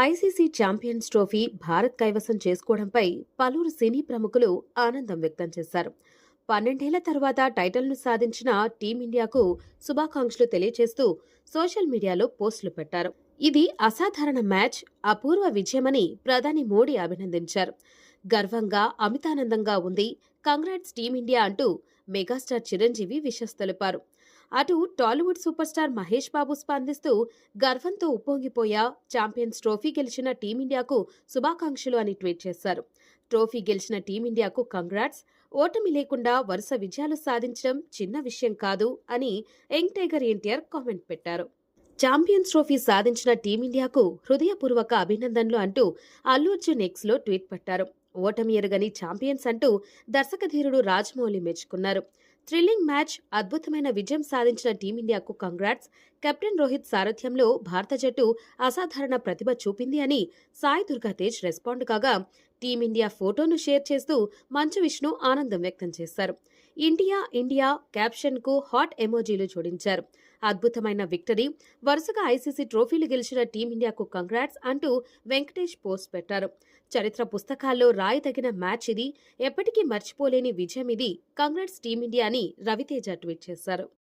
ICC champions trophy Bharat కైవసం చేసుకోవడంపై పలువురు సినీ ప్రముఖులు ఆనందం వ్యక్తం చేశారు. 12 ఏళ్ల తర్వాత టైటిల్ను సాధించిన టీమిండియాకు శుభాకాంక్షలు తెలియజేస్తూ సోషల్ మీడియాలో పోస్టులు పెట్టారు. ఇది అసాధారణ మ్యాచ్, అపూర్వ విజయమని ప్రధాని మోడీ అభినందించారు. గర్వంగా, అమితానందంగా ఉంది, కంగ్రాట్స్ టీమిండియా అంటూ మెగాస్టార్ చిరంజీవి విషస్ తెలిపారు. అటు టాలీవుడ్ సూపర్ స్టార్ మహేష్ బాబు స్పందిస్తూ గర్వంతో ఉప్పొంగిపోయా, ఛాంపియన్స్ ట్రోఫీ గెలిచిన టీమిండియాకు శుభాకాంక్షలు అని ట్వీట్ చేశారు. ట్రోఫీ గెలిచిన టీమిండియాకు కంగ్రాట్స్, ఓటమి లేకుండా వరుస విజయాలు సాధించడం చిన్న విషయం కాదు అని యంగ్ టైగర్ ఎన్టీఆర్ కామెంట్ పెట్టారు. ఛాంపియన్స్ ట్రోఫీ సాధించిన టీమిండియాకు హృదయపూర్వక అభినందనలు అంటూ అల్లు అర్జున్ ఎక్స్లో ట్వీట్ పెట్టారు. ఓటమి ఎరుగని ఛాంపియన్స్ అంటూ దర్శకధీరుడు రాజమౌళి మెచ్చుకున్నారు. థ్రిల్లింగ్ మ్యాచ్, అద్భుతమైన విజయం సాధించిన టీమిండియాకు కంగ్రాట్స్. కెప్టెన్ రోహిత్ సారథ్యంలో భారత జట్టు అసాధారణ ప్రతిభ చూపింది అని సాయి దుర్గా తేజ్ రెస్పాండ్ కాగా, టీమిండియా ఫోటోను షేర్ చేస్తూ మంచు విష్ణు ఆనందం వ్యక్తం చేశారు. ఇండియా ఇండియా క్యాప్షన్ కు హాట్ ఎమోజీలు జోడించారు. అద్భుతమైన విక్టరీ, వరుసగా ఐసీసీ ట్రోఫీలు గెలిచిన టీమిండియాకు కంగ్రాట్స్ అంటూ వెంకటేష్ పోస్ట్ పెట్టారు. చరిత్ర పుస్తకాల్లో రాయదగిన మ్యాచ్ ఇది, ఎప్పటికీ మర్చిపోలేని విజయం ఇది, కంగ్రాట్స్ టీమిండియా అని రవితేజ ట్వీట్ చేశారు.